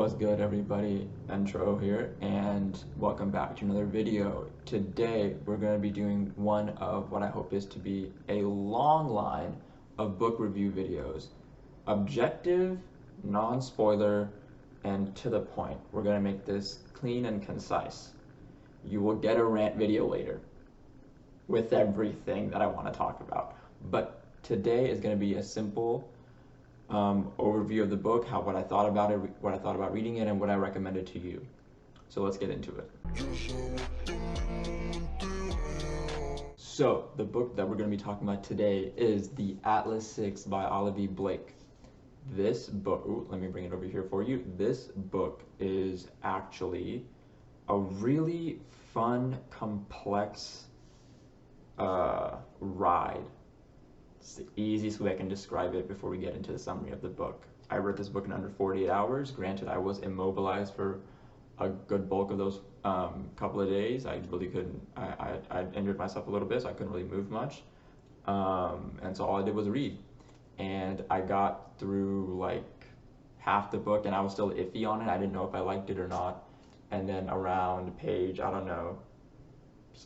What's good, everybody? Intro here, and welcome back to another video. Today we're going to be doing one of what I hope is to be a long line of book review videos. Objective, non-spoiler, and to the point. We're going to make this clean and concise. You will get a rant video later with everything that I want to talk about. But today is going to be a simple overview of the book, what I thought about it, what I thought about reading it, and what I recommended to you. So let's get into it. So the book that we're going to be talking about today is The Atlas 6 by Olivia Blake. This book, let me bring it over here for you. This book is actually a really fun, complex ride. It's the easiest way I can describe it before we get into the summary of the book. I read this book in under 48 hours. Granted, I was immobilized for a good bulk of those couple of days. I really couldn't, I injured myself a little bit, so I couldn't really move much. And so all I did was read. And I got through like half the book and I was still iffy on it. I didn't know if I liked it or not. And then around page, I don't know,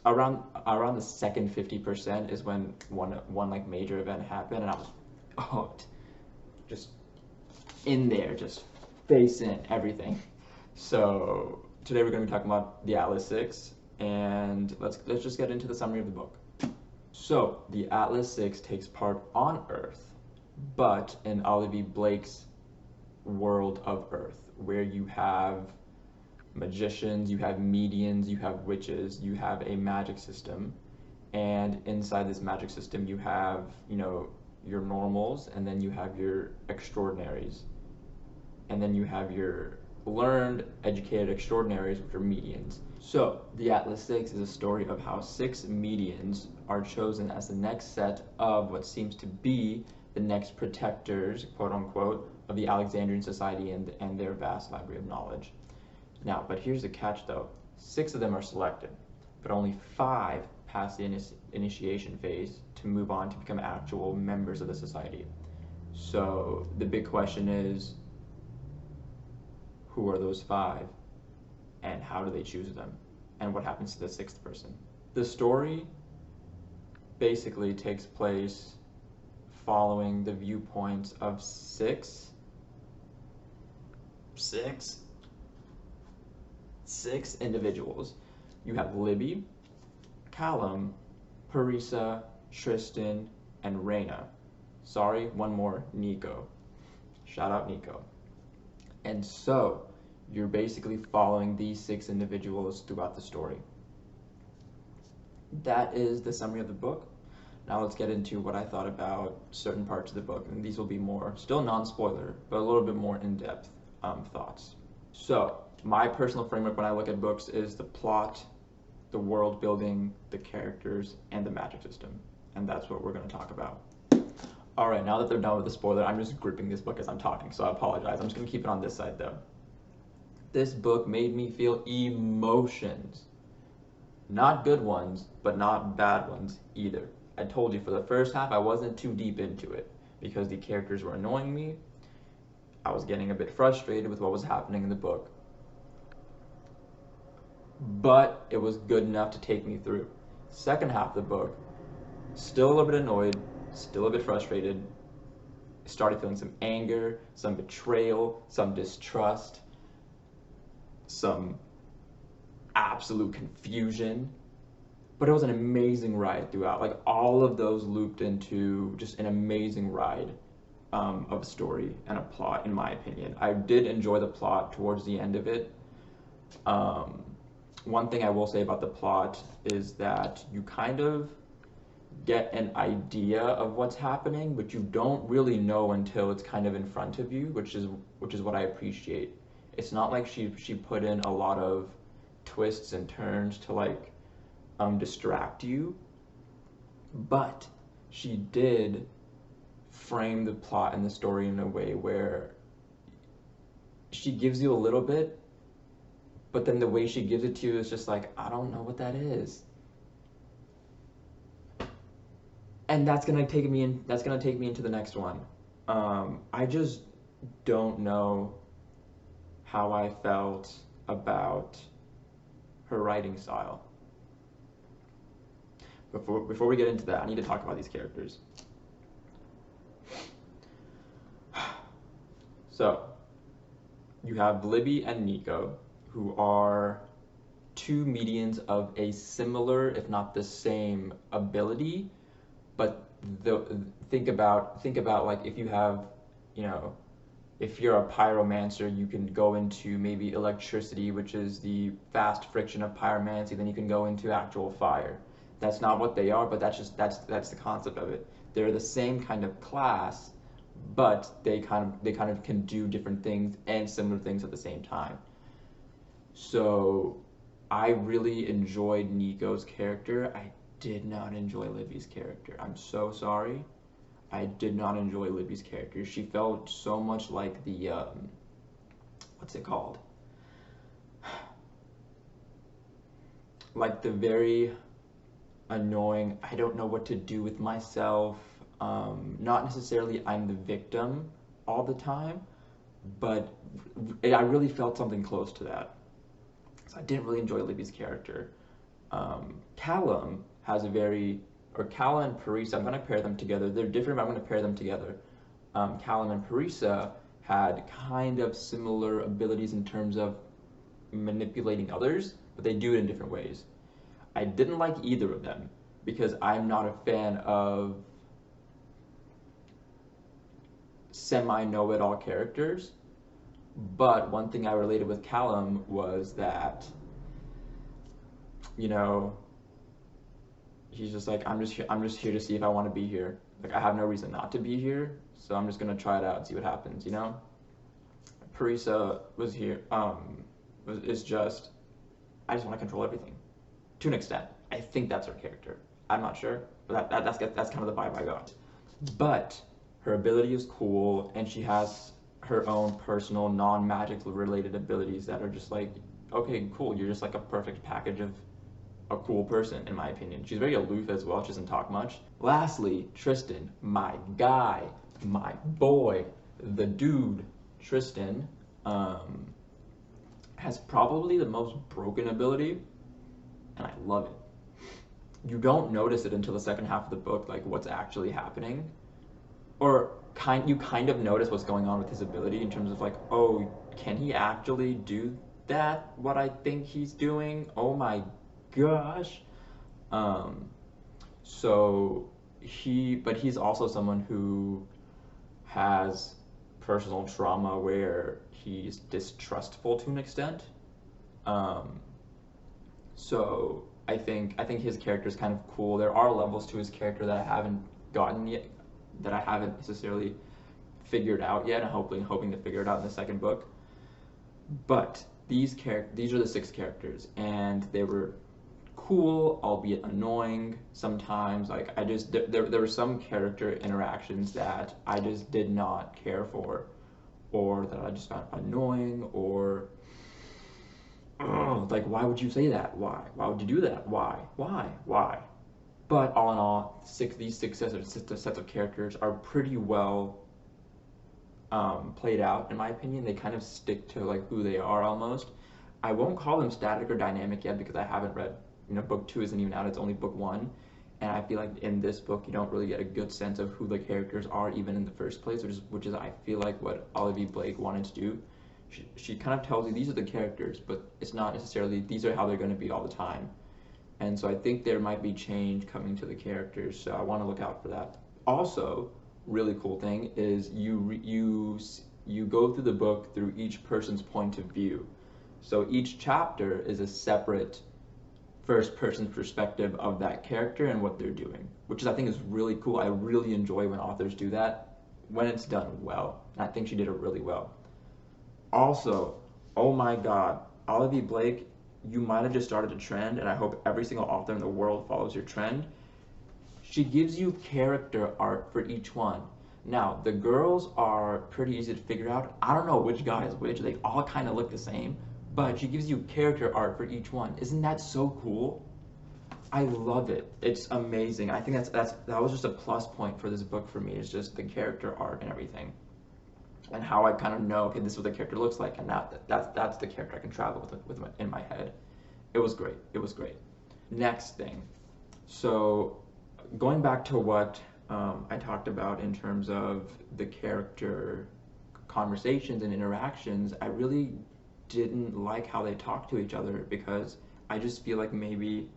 around the second 50% is when one like major event happened, and I was just in there, just face in everything. So today we're going to be talking about the Atlas 6, and let's just get into the summary of the book. So the Atlas 6 takes part on Earth, but in Olivia Blake's world of Earth, where you have magicians, you have mediums, you have witches, you have a magic system, and inside this magic system you have, your normals, and then you have your extraordinaries, and then you have your learned, educated extraordinaries, which are medians. So the Atlas 6 is a story of how 6 medians are chosen as the next set of what seems to be the next protectors, quote unquote, of the Alexandrian society and their vast library of knowledge. Now, but here's the catch though. 6 of them are selected, but only 5 pass the initiation phase to move on to become actual members of the society. So the big question is, who are those 5? And how do they choose them? And what happens to the 6th person? The story basically takes place following the viewpoints of six individuals. You have Libby, Callum, Parisa, Tristan, and Raina. Sorry, one more, Nico. Shout out Nico. And so you're basically following these 6 individuals throughout the story. That is the summary of the book. Now let's get into what I thought about certain parts of the book, and these will be more, still non-spoiler, but a little bit more in-depth thoughts. So my personal framework when I look at books is the plot, the world building, the characters, and the magic system. And that's what we're going to talk about. Alright, now that they're done with the spoiler, I'm just gripping this book as I'm talking, so I apologize. I'm just going to keep it on this side though. This book made me feel emotions. Not good ones, but not bad ones either. I told you for the first half I wasn't too deep into it because the characters were annoying me. I was getting a bit frustrated with what was happening in the book. But it was good enough to take me through. Second half of the book, still a little bit annoyed, still a bit frustrated. Started feeling some anger, some betrayal, some distrust, some absolute confusion. But it was an amazing ride throughout. Like all of those looped into just an amazing ride of a story and a plot, in my opinion. I did enjoy the plot towards the end of it. One thing I will say about the plot is that you kind of get an idea of what's happening, but you don't really know until it's kind of in front of you, which is what I appreciate. It's not like she put in a lot of twists and turns to like distract you, but she did frame the plot and the story in a way where she gives you a little bit, but then the way she gives it to you is just like, I don't know what that is. And that's gonna take me into the next one. I just don't know how I felt about her writing style. Before we get into that, I need to talk about these characters. So, you have Libby and Nico, who are two medians of a similar, if not the same, ability. But think about like if you have, you know, if you're a pyromancer, you can go into maybe electricity, which is the fast friction of pyromancy. Then you can go into actual fire. That's not what they are, but that's the concept of it. They're the same kind of class, but they kind of can do different things and similar things at the same time. So I really enjoyed Nico's character. I did not enjoy Libby's character. I'm so sorry. I did not enjoy Libby's character. She felt so much like the what's it called? Like the very annoying, I don't know what to do with myself. Not necessarily I'm the victim all the time, but I really felt something close to that. So I didn't really enjoy Libby's character. Callum has a very, or Callum and Parisa, I'm going to pair them together. They're different, but I'm going to pair them together. Callum and Parisa had kind of similar abilities in terms of manipulating others, but they do it in different ways. I didn't like either of them because I'm not a fan of semi-know-it-all characters. But one thing I related with Callum was that, you know, he's just like, I'm just here to see if I want to be here. Like, I have no reason not to be here, so I'm just gonna try it out and see what happens, you know? Parisa was here, is just, I just want to control everything. To an extent. I think that's her character. I'm not sure, but that's kind of the vibe I got. But her ability is cool, and she has her own personal, non-magical related abilities that are just like, okay, cool, you're just like a perfect package of a cool person, in my opinion. She's very aloof as well, she doesn't talk much. Lastly, Tristan, my guy, my boy, the dude, Tristan, has probably the most broken ability, and I love it. You don't notice it until the second half of the book, like what's actually happening. Or you kind of notice what's going on with his ability in terms of like, oh, can he actually do that, what I think he's doing? Oh my gosh. But he's also someone who has personal trauma where he's distrustful to an extent. So I think his character is kind of cool. There are levels to his character that I haven't gotten yet, that I haven't necessarily figured out yet. I'm hoping to figure it out in the second book. But these are the 6 characters, and they were cool, albeit annoying sometimes. Like there were some character interactions that I just did not care for, or that I just found annoying, or like, why would you say that? Why would you do that? Why? But all in all, these six sets of characters are pretty well played out, in my opinion. They kind of stick to like who they are almost. I won't call them static or dynamic yet because I haven't read, book 2 isn't even out, it's only book 1. And I feel like in this book, you don't really get a good sense of who the characters are even in the first place, which is I feel like what Olivia Blake wanted to do. She kind of tells you these are the characters, but it's not necessarily these are how they're going to be all the time. And so I think there might be change coming to the characters, so I want to look out for that. Also, really cool thing is you go through the book through each person's point of view. So each chapter is a separate first-person perspective of that character and what they're doing, which I think is really cool. I really enjoy when authors do that, when it's done well. And I think she did it really well. Also, oh my God, Olivia Blake, you might have just started a trend, and I hope every single author in the world follows your trend. She gives you character art for each one. Now, the girls are pretty easy to figure out. I don't know which guy is which. They all kind of look the same, but she gives you character art for each one. Isn't that so cool? I love it. It's amazing. I think that was just a plus point for this book for me, is just the character art and everything. and how I kind of know, okay, this is what the character looks like, and that's the character I can travel in my head. It was great. It was great. Next thing. So going back to what I talked about in terms of the character conversations and interactions, I really didn't like how they talked to each other, because I just feel like maybe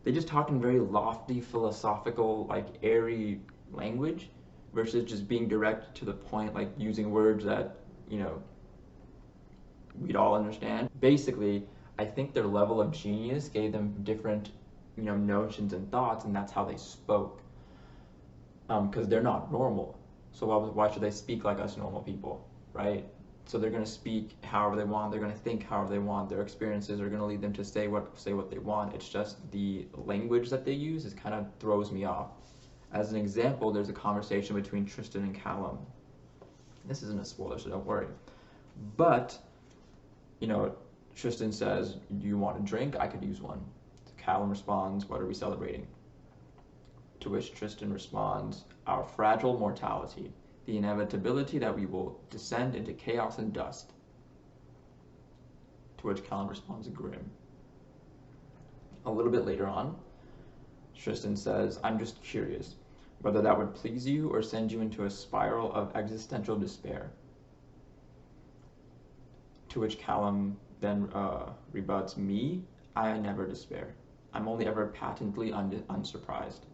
they just talk in very lofty, philosophical, like airy language, versus just being direct to the point, like using words that, you know, we'd all understand. Basically, I think their level of genius gave them different, you know, notions and thoughts, and that's how they spoke. Because they're not normal. So why should they speak like us normal people, right? So they're going to speak however they want. They're going to think however they want. Their experiences are going to lead them to say what they want. It's just the language that they use is kind of throws me off. As an example, there's a conversation between Tristan and Callum. This isn't a spoiler, so don't worry. But, you know, Tristan says, "Do you want a drink? I could use one." Callum responds, "What are we celebrating?" To which Tristan responds, "Our fragile mortality, the inevitability that we will descend into chaos and dust." To which Callum responds, "Grim." A little bit later on, Tristan says, "I'm just curious whether that would please you or send you into a spiral of existential despair." To which Callum then rebuts, "Me? I never despair. I'm only ever patently unsurprised."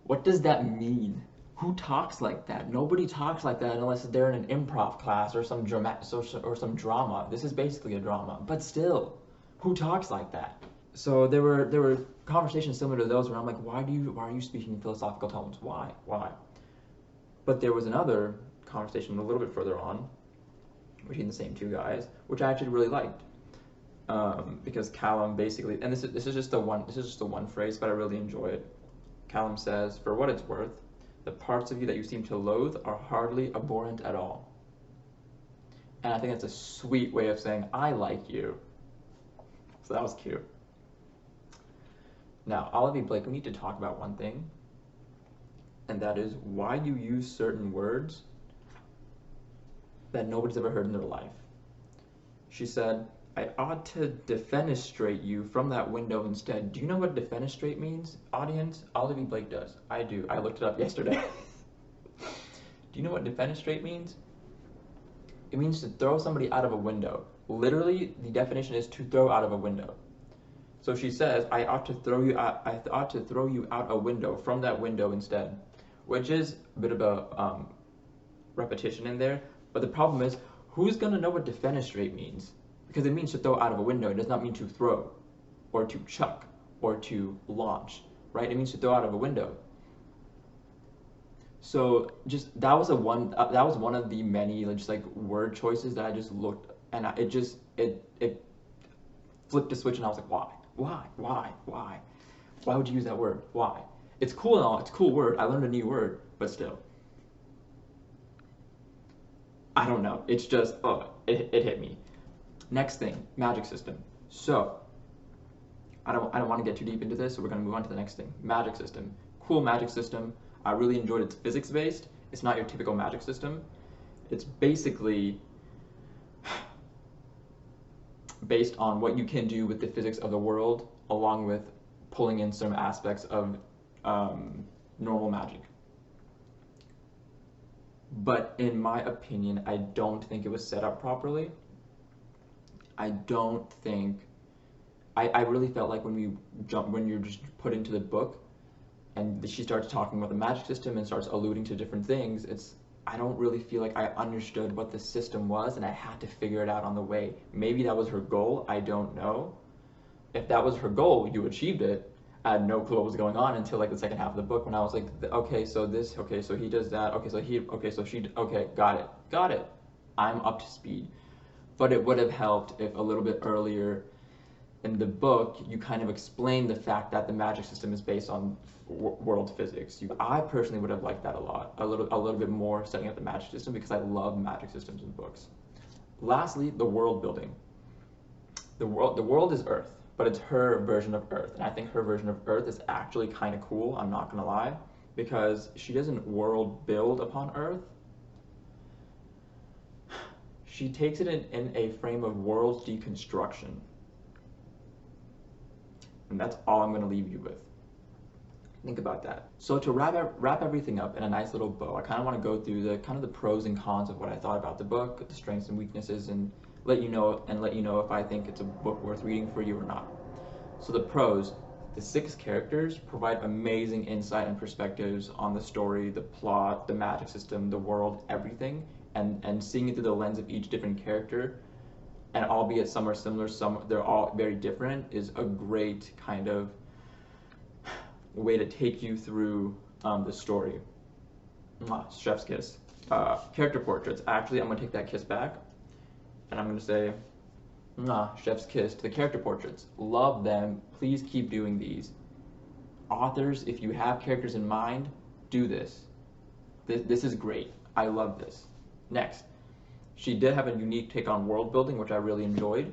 What does that mean? Who talks like that? Nobody talks like that unless they're in an improv class or some drama. This is basically a drama, but still, who talks like that? So there were conversations similar to those where I'm like, why are you speaking in philosophical tones? Why? But there was another conversation a little bit further on between the same two guys, which I actually really liked, because Callum basically, and this is just the one phrase, but I really enjoy it. Callum says, "For what it's worth, the parts of you that you seem to loathe are hardly abhorrent at all." And I think that's a sweet way of saying, I like you. So that was cute. Now, Olivia Blake, we need to talk about one thing, and that is why you use certain words that nobody's ever heard in their life. She said, "I ought to defenestrate you from that window instead." Do you know what defenestrate means, audience? Olivia Blake does. I do. I looked it up yesterday. Do you know what defenestrate means? It means to throw somebody out of a window. Literally, the definition is to throw out of a window. So she says, I ought to throw you out a window from that window instead, which is a bit of a repetition in there. But the problem is, who's gonna know what defenestrate means? Because it means to throw out of a window. It does not mean to throw, or to chuck, or to launch, right? It means to throw out of a window. So just that was one of the many just like word choices that I just looked, and it flipped a switch, and I was like, why would you use that word? Why? It's cool and all. It's a cool word. I learned a new word, but still, I don't know. It's just it hit me. Next thing, magic system. So I don't want to get too deep into this, so we're gonna move on to the next thing. Magic system. Cool magic system. I really enjoyed it. It's physics based. It's not your typical magic system. It's basically based on what you can do with the physics of the world, along with pulling in some aspects of normal magic. But in my opinion, I don't think it was set up properly. I really felt like when you're just put into the book and she starts talking about the magic system and starts alluding to different things, I don't really feel like I understood what the system was, and I had to figure it out on the way. Maybe that was her goal, I don't know. If that was her goal, you achieved it. I had no clue what was going on until like the second half of the book, when I was like, okay, so this, okay, so he does that, okay, so he, okay, so she, okay, got it. I'm up to speed. But it would have helped if a little bit earlier in the book, you kind of explained the fact that the magic system is based on world physics. I personally would have liked that a lot, a little bit more, setting up the magic system, because I love magic systems in books. Lastly, the world building. The world is Earth, but it's her version of Earth, and I think her version of Earth is actually kind of cool. I'm not gonna lie, because she doesn't world build upon Earth. she takes it in a frame of world deconstruction. And that's all I'm going to leave you with. Think about that. So to wrap everything up in a nice little bow, I kind of want to go through the kind of the pros and cons of what I thought about the book, the strengths and weaknesses, and let you know if I think it's a book worth reading for you or not. So the pros: the 6 characters provide amazing insight and perspectives on the story, the plot, the magic system, the world, everything, and seeing it through the lens of each different character, and albeit some are similar, some they're all very different, is a great kind of way to take you through the story. Chef's kiss. Character portraits. Actually, I'm going to take that kiss back, and I'm going to say, chef's kiss to the character portraits. Love them. Please keep doing these. Authors, if you have characters in mind, do this. This is great. I love this. Next, she did have a unique take on world building, which I really enjoyed,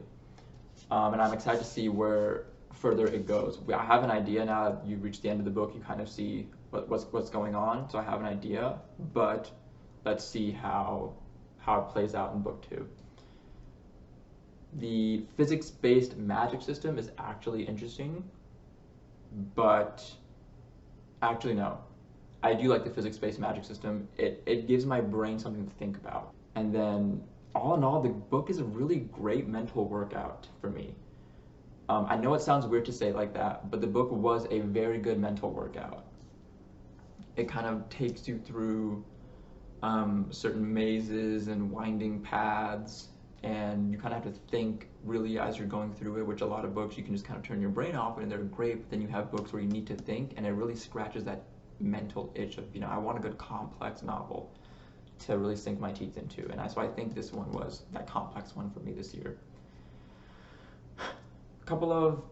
and I'm excited to see where further it goes. I have an idea now that you've reached the end of the book. You kind of see what's going on, so I have an idea, but let's see how it plays out in book 2. The physics-based magic system is actually interesting, but actually no. I do like the physics-based magic system. It gives my brain something to think about. And then, all in all, the book is a really great mental workout for me. I know it sounds weird to say it like that, but the book was a very good mental workout. It kind of takes you through certain mazes and winding paths, and you kind of have to think really as you're going through it, which a lot of books you can just kind of turn your brain off and they're great, but then you have books where you need to think, and it really scratches that mental itch of, I want a good complex novel to really sink my teeth into, and so I think this one was that complex one for me this year. Couple of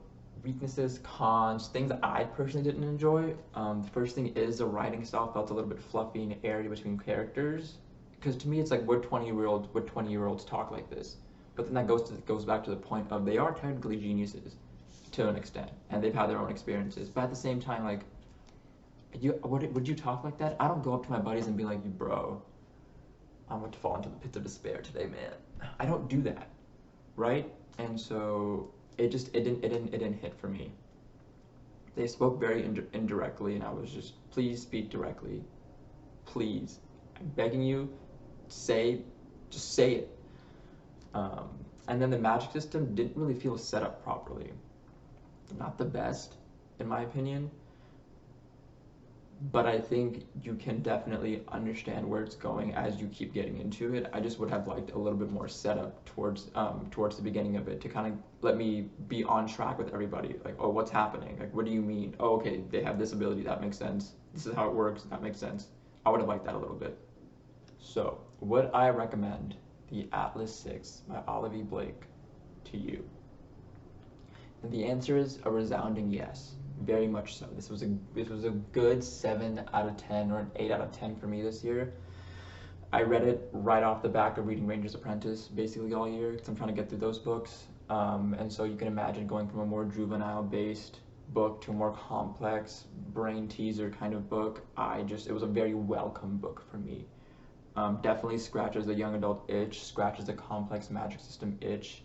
weaknesses, cons, things that I personally didn't enjoy. The first thing is the writing style felt a little bit fluffy and airy between characters, because to me it's like, would 20-year-olds talk like this? But then that goes back to the point of, they are technically geniuses to an extent, and they've had their own experiences, but at the same time, like, would you talk like that? I don't go up to my buddies and be like, bro, I'm about to fall into the pits of despair today, man. I don't do that, right? And so it didn't hit for me. They spoke very indirectly, and I was just, please speak directly. Please. I'm begging you, just say it. And then the magic system didn't really feel set up properly. Not the best, in my opinion, but I think you can definitely understand where it's going as you keep getting into it. I just would have liked a little bit more setup towards the beginning of it, to kind of let me be on track with everybody. Like, oh, what's happening? Like, what do you mean? Oh, okay, they have this ability, that makes sense. This is how it works, that makes sense. I would have liked that a little bit. So, would I recommend The Atlas 6 by Olive E. Blake to you? And the answer is a resounding yes. Very much so. This was a good 7 out of 10 or an 8 out of 10 for me this year. I read it right off the back of reading Ranger's Apprentice basically all year, because I'm trying to get through those books. And so you can imagine going from a more juvenile-based book to a more complex, brain teaser kind of book. It was a very welcome book for me. Definitely scratches the young adult itch, scratches the complex magic system itch.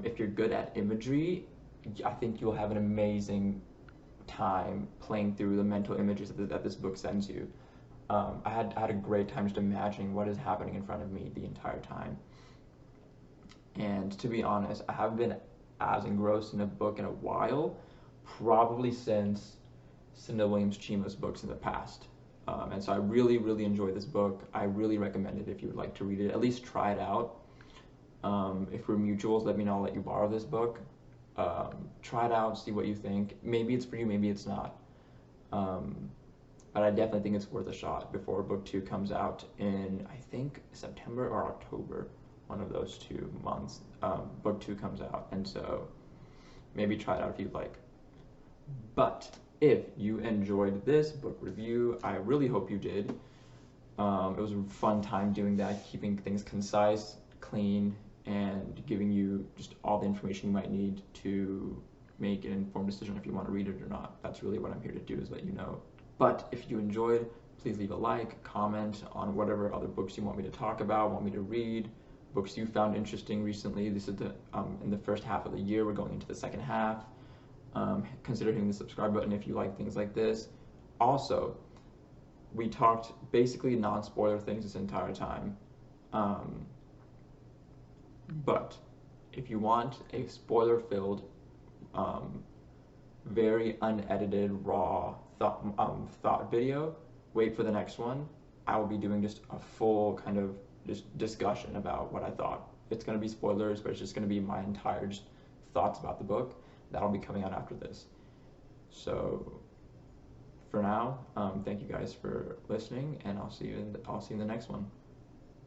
If you're good at imagery, I think you'll have an amazing time playing through the mental images that this book sends you. I had a great time just imagining what is happening in front of me the entire time. And to be honest, I haven't been as engrossed in a book in a while, probably since Cinda Williams Chima's books in the past. And so I really, really enjoyed this book. I really recommend it if you would like to read it. At least try it out. If we're mutuals, let me know, I'll let you borrow this book. Try it out, see what you think. Maybe it's for you, maybe it's not. But I definitely think it's worth a shot before book 2 comes out in, I think, September or October, one of those 2 months. Book 2 comes out, and so maybe try it out if you'd like. But if you enjoyed this book review, I really hope you did. It was a fun time doing that, keeping things concise, clean, and giving you just all the information you might need to make an informed decision if you want to read it or not. That's really what I'm here to do, is let you know. But if you enjoyed, please leave a like, comment on whatever other books you want me to talk about, want me to read. books you found interesting recently. This is the in the first half of the year. We're going into the second half. Consider hitting the subscribe button if you like things like this. Also, we talked basically non-spoiler things this entire time. But if you want a spoiler-filled, very unedited, raw thought video, wait for the next one. I will be doing just a full kind of just discussion about what I thought. It's going to be spoilers, but it's just going to be my entire just thoughts about the book. That'll be coming out after this. So for now, thank you guys for listening, and I'll see you in the next one.